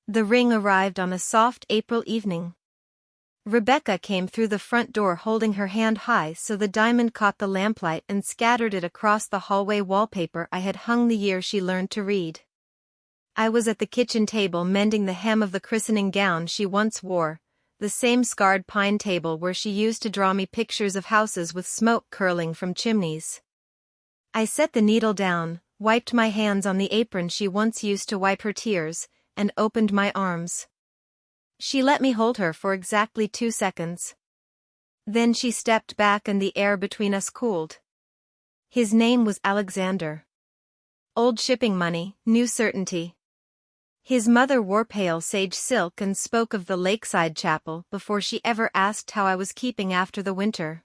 The ring arrived on a soft April evening. Rebecca came through the front door holding her hand high so the diamond caught the lamplight and scattered it across the hallway wallpaper I had hung the year she learned to read. I was at the kitchen table mending the hem of the christening gown she once wore, the same scarred pine table where she used to draw me pictures of houses with smoke curling from chimneys. I set the needle down, wiped my hands on the apron she once used to wipe her tears, and opened my arms. She let me hold her for exactly 2 seconds. Then she stepped back and the air between us cooled. His name was Alexander. Old shipping money, new certainty. His mother wore pale sage silk and spoke of the lakeside chapel before she ever asked how I was keeping after the winter.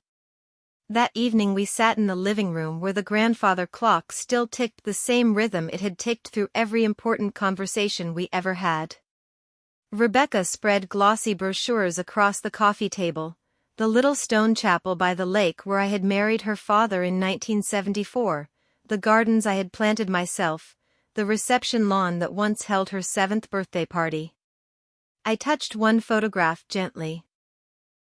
That evening we sat in the living room where the grandfather clock still ticked the same rhythm it had ticked through every important conversation we ever had. Rebecca spread glossy brochures across the coffee table, the little stone chapel by the lake where I had married her father in 1974, the gardens I had planted myself, the reception lawn that once held her 7th birthday party. I touched one photograph gently.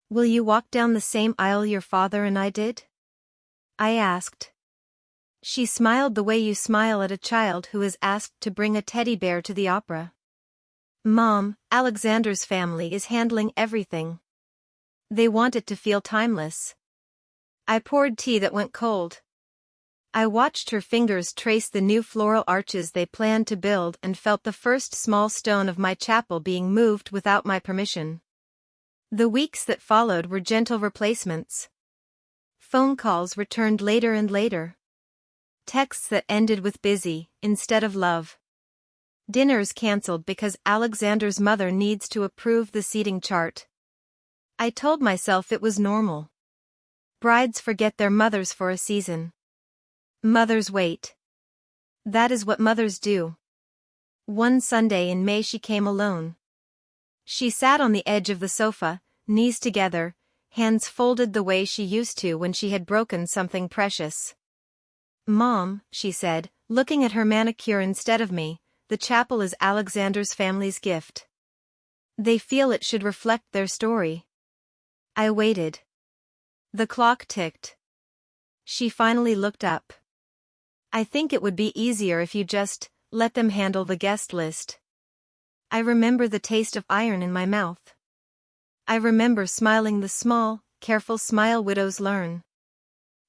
"Will you walk down the same aisle your father and I did?" I asked. She smiled the way you smile at a child who is asked to bring a teddy bear to the opera. "Mom, Alexander's family is handling everything. They want it to feel timeless." I poured tea that went cold. I watched her fingers trace the new floral arches they planned to build and felt the first small stone of my chapel being moved without my permission. The weeks that followed were gentle replacements. Phone calls returned later and later. Texts that ended with busy, instead of love. Dinners cancelled because Alexander's mother needs to approve the seating chart. I told myself it was normal. Brides forget their mothers for a season. Mothers wait. That is what mothers do. One Sunday in May she came alone. She sat on the edge of the sofa, knees together, hands folded the way she used to when she had broken something precious. "Mom," she said, looking at her manicure instead of me, "the chapel is Alexander's family's gift. They feel it should reflect their story." I waited. The clock ticked. She finally looked up. "I think it would be easier if you just let them handle the guest list." I remember the taste of iron in my mouth. I remember smiling the small, careful smile widows learn.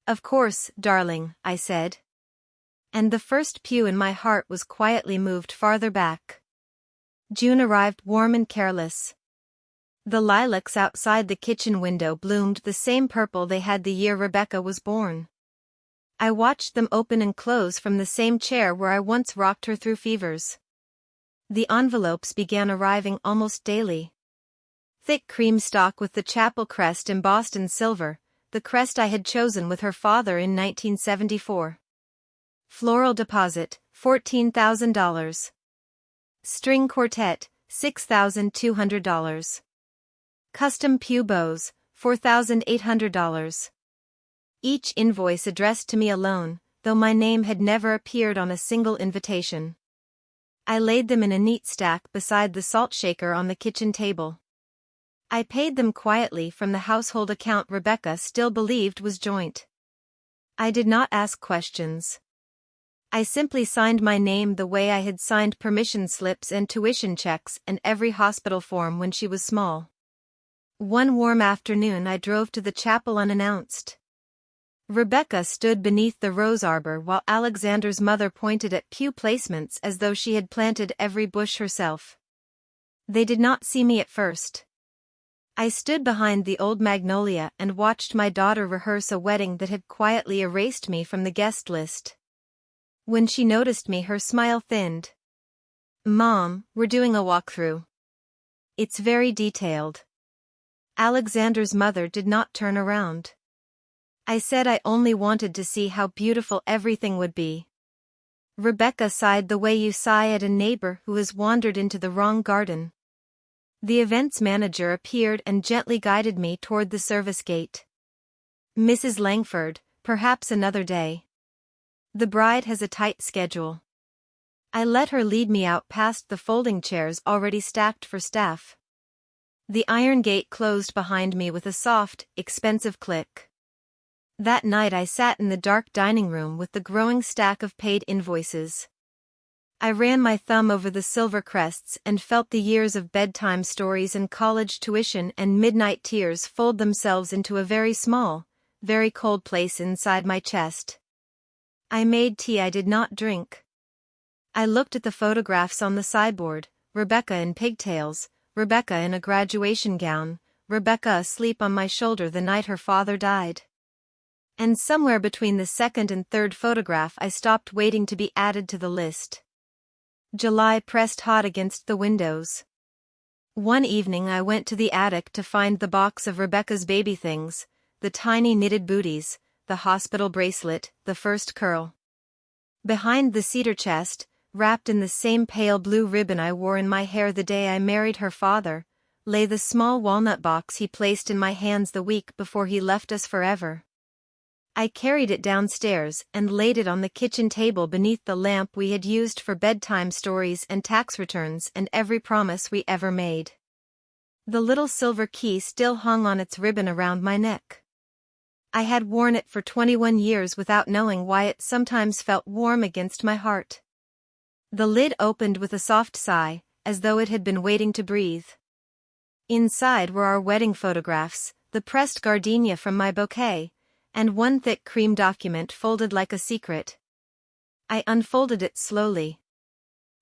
"Of course, darling," I said. And the first pew in my heart was quietly moved farther back. June arrived warm and careless. The lilacs outside the kitchen window bloomed the same purple they had the year Rebecca was born. I watched them open and close from the same chair where I once rocked her through fevers. The envelopes began arriving almost daily. Thick cream stock with the chapel crest embossed in silver, the crest I had chosen with her father in 1974. Floral deposit, $14,000. String quartet, $6,200. Custom pew bows, $4,800. Each invoice addressed to me alone, though my name had never appeared on a single invitation. I laid them in a neat stack beside the salt shaker on the kitchen table. I paid them quietly from the household account Rebecca still believed was joint. I did not ask questions. I simply signed my name the way I had signed permission slips and tuition checks and every hospital form when she was small. One warm afternoon I drove to the chapel unannounced. Rebecca stood beneath the rose arbor while Alexander's mother pointed at pew placements as though she had planted every bush herself. They did not see me at first. I stood behind the old magnolia and watched my daughter rehearse a wedding that had quietly erased me from the guest list. When she noticed me, her smile thinned. "Mom, we're doing a walkthrough. It's very detailed." Alexander's mother did not turn around. I said I only wanted to see how beautiful everything would be. Rebecca sighed the way you sigh at a neighbor who has wandered into the wrong garden. The events manager appeared and gently guided me toward the service gate. "Mrs. Langford, perhaps another day. The bride has a tight schedule." I let her lead me out past the folding chairs already stacked for staff. The iron gate closed behind me with a soft, expensive click. That night I sat in the dark dining room with the growing stack of paid invoices. I ran my thumb over the silver crests and felt the years of bedtime stories and college tuition and midnight tears fold themselves into a very small, very cold place inside my chest. I made tea I did not drink. I looked at the photographs on the sideboard, Rebecca in pigtails, Rebecca in a graduation gown, Rebecca asleep on my shoulder the night her father died. And somewhere between the second and third photograph I stopped waiting to be added to the list. July pressed hot against the windows. One evening I went to the attic to find the box of Rebecca's baby things, the tiny knitted booties, the hospital bracelet, the first curl. Behind the cedar chest, wrapped in the same pale blue ribbon I wore in my hair the day I married her father, lay the small walnut box he placed in my hands the week before he left us forever. I carried it downstairs and laid it on the kitchen table beneath the lamp we had used for bedtime stories and tax returns and every promise we ever made. The little silver key still hung on its ribbon around my neck. I had worn it for 21 years without knowing why it sometimes felt warm against my heart. The lid opened with a soft sigh, as though it had been waiting to breathe. Inside were our wedding photographs, the pressed gardenia from my bouquet, and one thick cream document folded like a secret. I unfolded it slowly.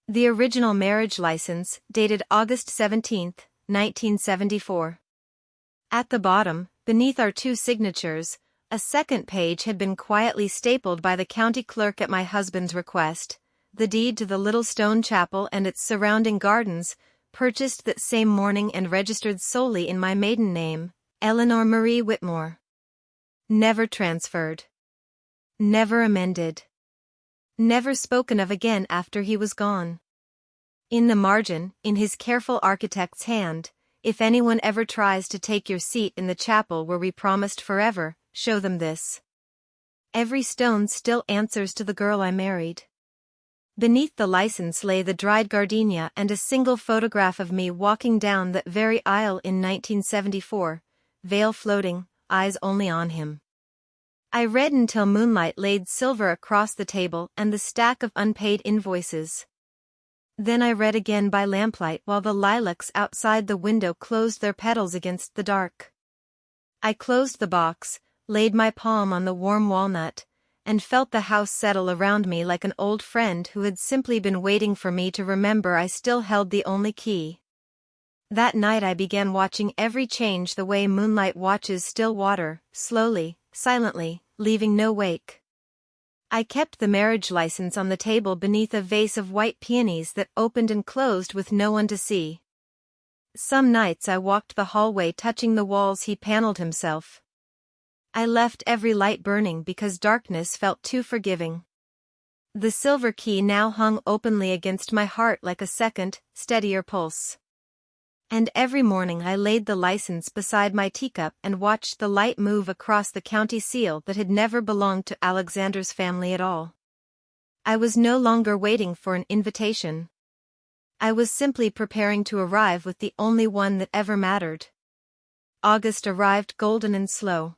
The original marriage license, dated August 17, 1974. At the bottom, beneath our two signatures, a second page had been quietly stapled by the county clerk at my husband's request, the deed to the little stone chapel and its surrounding gardens, purchased that same morning and registered solely in my maiden name, Eleanor Marie Whitmore. Never transferred. Never amended. Never spoken of again after he was gone. In the margin, in his careful architect's hand, if anyone ever tries to take your seat in the chapel where we promised forever, show them this. Every stone still answers to the girl I married. Beneath the license lay the dried gardenia and a single photograph of me walking down that very aisle in 1974, veil floating, eyes only on him. I read until moonlight laid silver across the table and the stack of unpaid invoices. Then I read again by lamplight while the lilacs outside the window closed their petals against the dark. I closed the box, laid my palm on the warm walnut, and felt the house settle around me like an old friend who had simply been waiting for me to remember I still held the only key. That night I began watching every change the way moonlight watches still water, slowly, silently, leaving no wake. I kept the marriage license on the table beneath a vase of white peonies that opened and closed with no one to see. Some nights I walked the hallway touching the walls he paneled himself. I left every light burning because darkness felt too forgiving. The silver key now hung openly against my heart like a second, steadier pulse. And every morning I laid the license beside my teacup and watched the light move across the county seal that had never belonged to Alexander's family at all. I was no longer waiting for an invitation. I was simply preparing to arrive with the only one that ever mattered. August arrived golden and slow.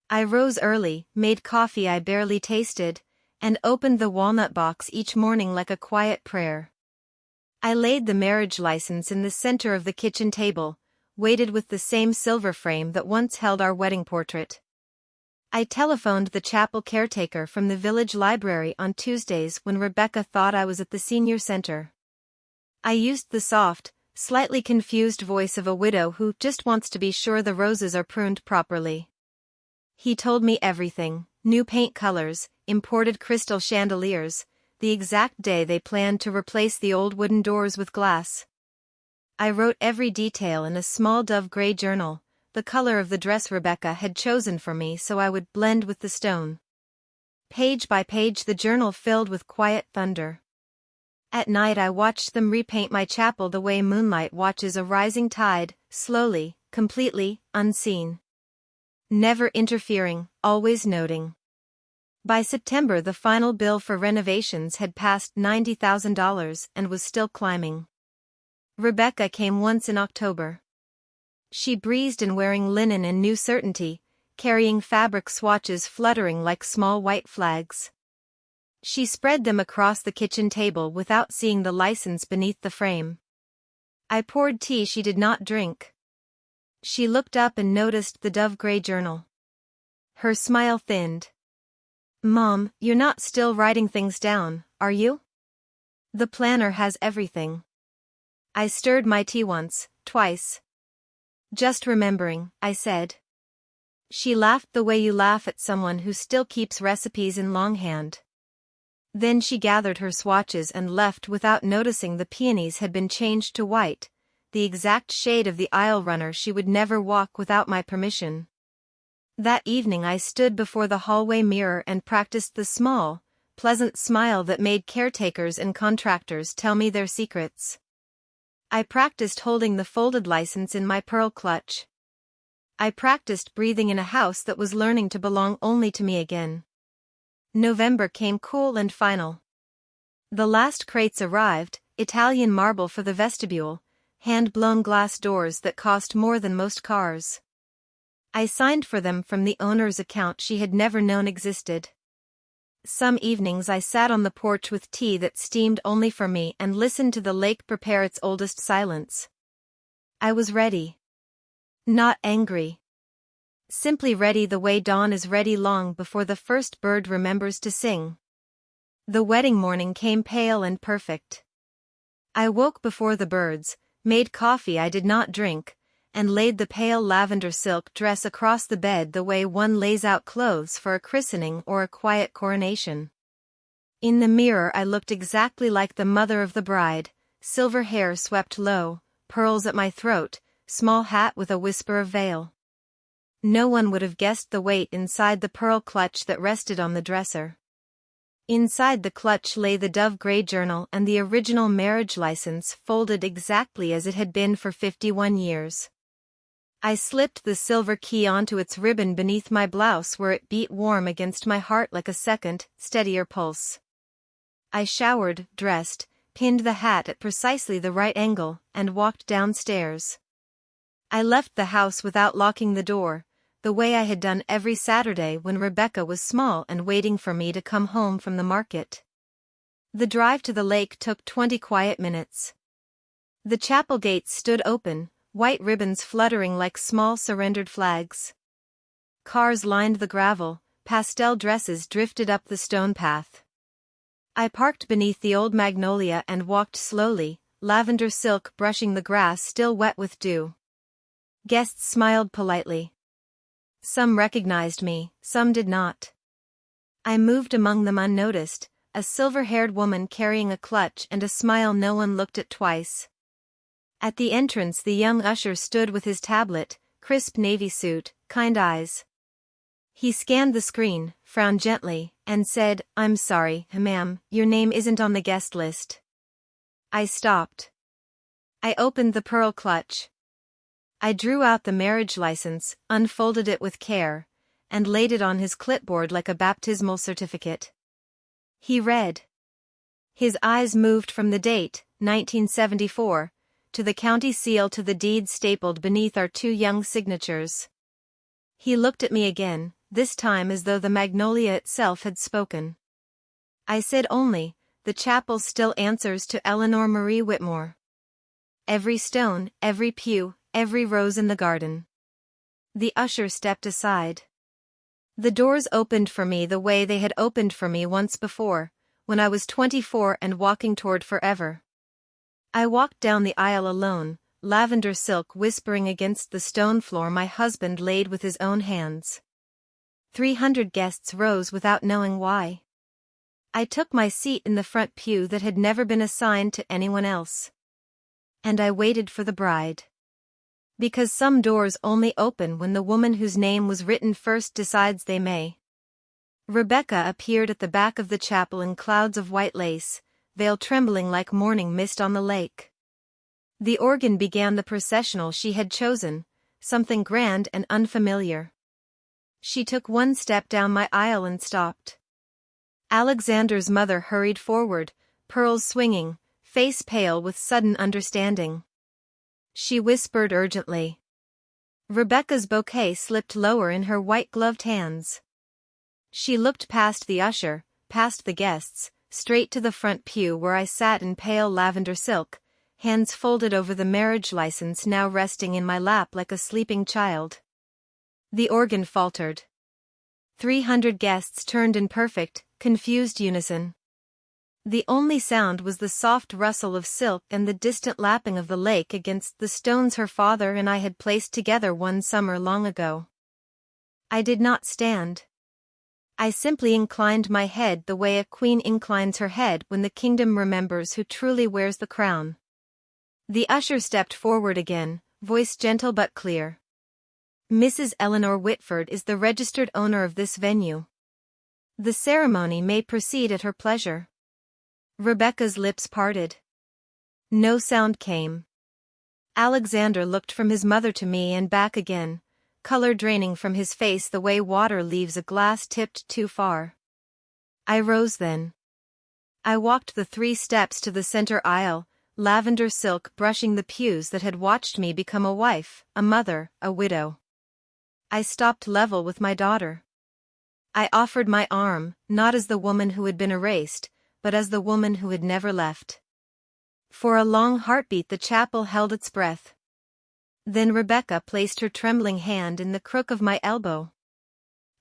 I rose early, made coffee I barely tasted, and opened the walnut box each morning like a quiet prayer. I laid the marriage license in the center of the kitchen table, weighted with the same silver frame that once held our wedding portrait. I telephoned the chapel caretaker from the village library on Tuesdays when Rebecca thought I was at the senior center. I used the soft, slightly confused voice of a widow who just wants to be sure the roses are pruned properly. He told me everything: new paint colors, imported crystal chandeliers, the exact day they planned to replace the old wooden doors with glass. I wrote every detail in a small dove-gray journal, the color of the dress Rebecca had chosen for me so I would blend with the stone. Page by page the journal filled with quiet thunder. At night I watched them repaint my chapel the way moonlight watches a rising tide, slowly, completely, unseen. Never interfering, always noting. By September the final bill for renovations had passed $90,000 and was still climbing. Rebecca came once in October. She breezed in wearing linen and new certainty, carrying fabric swatches fluttering like small white flags. She spread them across the kitchen table without seeing the license beneath the frame. I poured tea she did not drink. She looked up and noticed the dove-gray journal. Her smile thinned. "Mom, you're not still writing things down, are you? The planner has everything." I stirred my tea once, twice. "Just remembering," I said. She laughed the way you laugh at someone who still keeps recipes in longhand. Then she gathered her swatches and left without noticing the peonies had been changed to white, the exact shade of the aisle runner she would never walk without my permission. That evening I stood before the hallway mirror and practiced the small, pleasant smile that made caretakers and contractors tell me their secrets. I practiced holding the folded license in my pearl clutch. I practiced breathing in a house that was learning to belong only to me again. November came cool and final. The last crates arrived, Italian marble for the vestibule, hand-blown glass doors that cost more than most cars. I signed for them from the owner's account she had never known existed. Some evenings I sat on the porch with tea that steamed only for me and listened to the lake prepare its oldest silence. I was ready. Not angry. Simply ready the way dawn is ready long before the first bird remembers to sing. The wedding morning came pale and perfect. I woke before the birds, made coffee I did not drink, and laid the pale lavender silk dress across the bed the way one lays out clothes for a christening or a quiet coronation. In the mirror I looked exactly like the mother of the bride, silver hair swept low, pearls at my throat, small hat with a whisper of veil. No one would have guessed the weight inside the pearl clutch that rested on the dresser. Inside the clutch lay the dove-gray journal and the original marriage license folded exactly as it had been for 51 years. I slipped the silver key onto its ribbon beneath my blouse where it beat warm against my heart like a second, steadier pulse. I showered, dressed, pinned the hat at precisely the right angle, and walked downstairs. I left the house without locking the door, the way I had done every Saturday when Rebecca was small and waiting for me to come home from the market. The drive to the lake took 20 quiet minutes. The chapel gates stood open, white ribbons fluttering like small surrendered flags. Cars lined the gravel, pastel dresses drifted up the stone path. I parked beneath the old magnolia and walked slowly, lavender silk brushing the grass still wet with dew. Guests smiled politely. Some recognized me, some did not. I moved among them unnoticed, a silver-haired woman carrying a clutch and a smile no one looked at twice. At the entrance the young usher stood with his tablet, crisp navy suit, kind eyes. He scanned the screen, frowned gently, and said, "I'm sorry, ma'am, your name isn't on the guest list." I stopped. I opened the pearl clutch. I drew out the marriage license, unfolded it with care, and laid it on his clipboard like a baptismal certificate. He read. His eyes moved from the date, 1974, to the county seal to the deed stapled beneath our two young signatures. He looked at me again, this time as though the magnolia itself had spoken. I said only, "The chapel still answers to Eleanor Marie Whitmore. Every stone, every pew, every rose in the garden." The usher stepped aside. The doors opened for me the way they had opened for me once before, when I was 24 and walking toward forever. I walked down the aisle alone, lavender silk whispering against the stone floor my husband laid with his own hands. 300 guests rose without knowing why. I took my seat in the front pew that had never been assigned to anyone else. And I waited for the bride. Because some doors only open when the woman whose name was written first decides they may. Rebecca appeared at the back of the chapel in clouds of white lace, veil trembling like morning mist on the lake. The organ began the processional she had chosen, something grand and unfamiliar. She took one step down my aisle and stopped. Alexander's mother hurried forward, pearls swinging, face pale with sudden understanding. She whispered urgently. Rebecca's bouquet slipped lower in her white-gloved hands. She looked past the usher, past the guests, straight to the front pew where I sat in pale lavender silk, hands folded over the marriage license now resting in my lap like a sleeping child. The organ faltered. 300 guests turned in perfect, confused unison. The only sound was the soft rustle of silk and the distant lapping of the lake against the stones her father and I had placed together one summer long ago. I did not stand. I simply inclined my head the way a queen inclines her head when the kingdom remembers who truly wears the crown. The usher stepped forward again, voice gentle but clear. Mrs. Eleanor Whitford is the registered owner of this venue. The ceremony may proceed at her pleasure. Rebecca's lips parted. No sound came. Alexander looked from his mother to me and back again, color draining from his face the way water leaves a glass tipped too far. I rose then. I walked the 3 steps to the center aisle, lavender silk brushing the pews that had watched me become a wife, a mother, a widow. I stopped level with my daughter. I offered my arm, not as the woman who had been erased, but as the woman who had never left. For a long heartbeat the chapel held its breath. Then Rebecca placed her trembling hand in the crook of my elbow.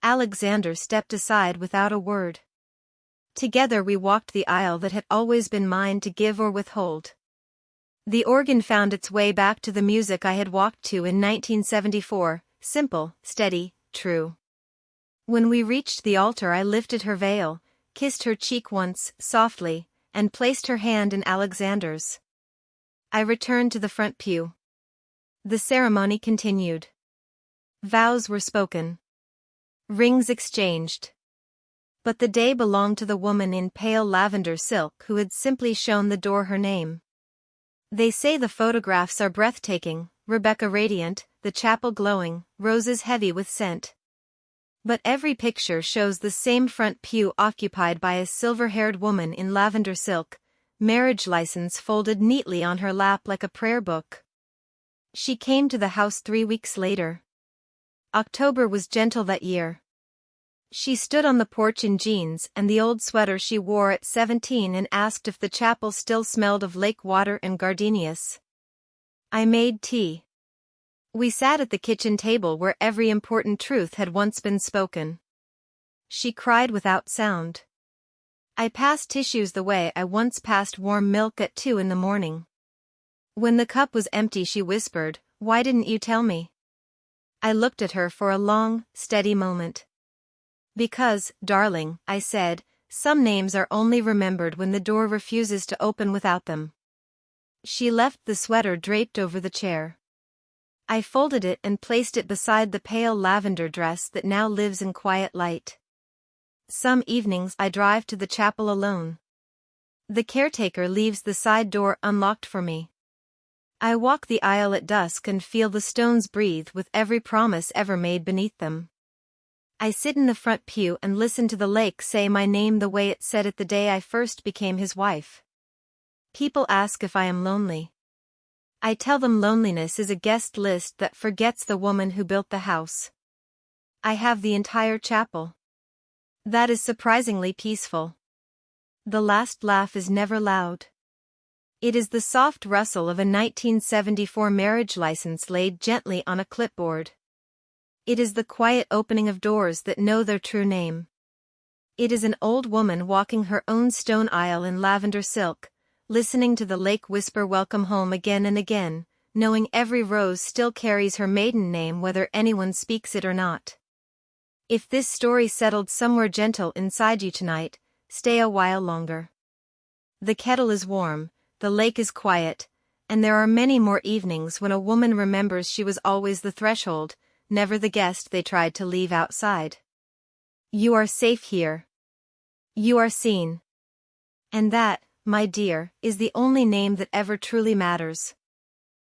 Alexander stepped aside without a word. Together we walked the aisle that had always been mine to give or withhold. The organ found its way back to the music I had walked to in 1974, simple, steady, true. When we reached the altar I lifted her veil, kissed her cheek once, softly, and placed her hand in Alexander's. I returned to the front pew. The ceremony continued. Vows were spoken. Rings exchanged. But the day belonged to the woman in pale lavender silk who had simply shown the door her name. They say the photographs are breathtaking, Rebecca radiant, the chapel glowing, roses heavy with scent. But every picture shows the same front pew occupied by a silver-haired woman in lavender silk, marriage license folded neatly on her lap like a prayer book. She came to the house 3 weeks later. October was gentle that year. She stood on the porch in jeans and the old sweater she wore at 17 and asked if the chapel still smelled of lake water and gardenias. I made tea. We sat at the kitchen table where every important truth had once been spoken. She cried without sound. I passed tissues the way I once passed warm milk at 2 in the morning. When the cup was empty she whispered, "Why didn't you tell me?" I looked at her for a long, steady moment. Because, darling, I said, some names are only remembered when the door refuses to open without them. She left the sweater draped over the chair. I folded it and placed it beside the pale lavender dress that now lives in quiet light. Some evenings I drive to the chapel alone. The caretaker leaves the side door unlocked for me. I walk the aisle at dusk and feel the stones breathe with every promise ever made beneath them. I sit in the front pew and listen to the lake say my name the way it said it the day I first became his wife. People ask if I am lonely. I tell them loneliness is a guest list that forgets the woman who built the house. I have the entire chapel. That is surprisingly peaceful. The last laugh is never loud. It is the soft rustle of a 1974 marriage license laid gently on a clipboard. It is the quiet opening of doors that know their true name. It is an old woman walking her own stone aisle in lavender silk, listening to the lake whisper welcome home again and again, knowing every rose still carries her maiden name whether anyone speaks it or not. If this story settled somewhere gentle inside you tonight, stay a while longer. The kettle is warm, the lake is quiet, and there are many more evenings when a woman remembers she was always the threshold, never the guest they tried to leave outside. You are safe here. You are seen. And that, my dear, is the only name that ever truly matters.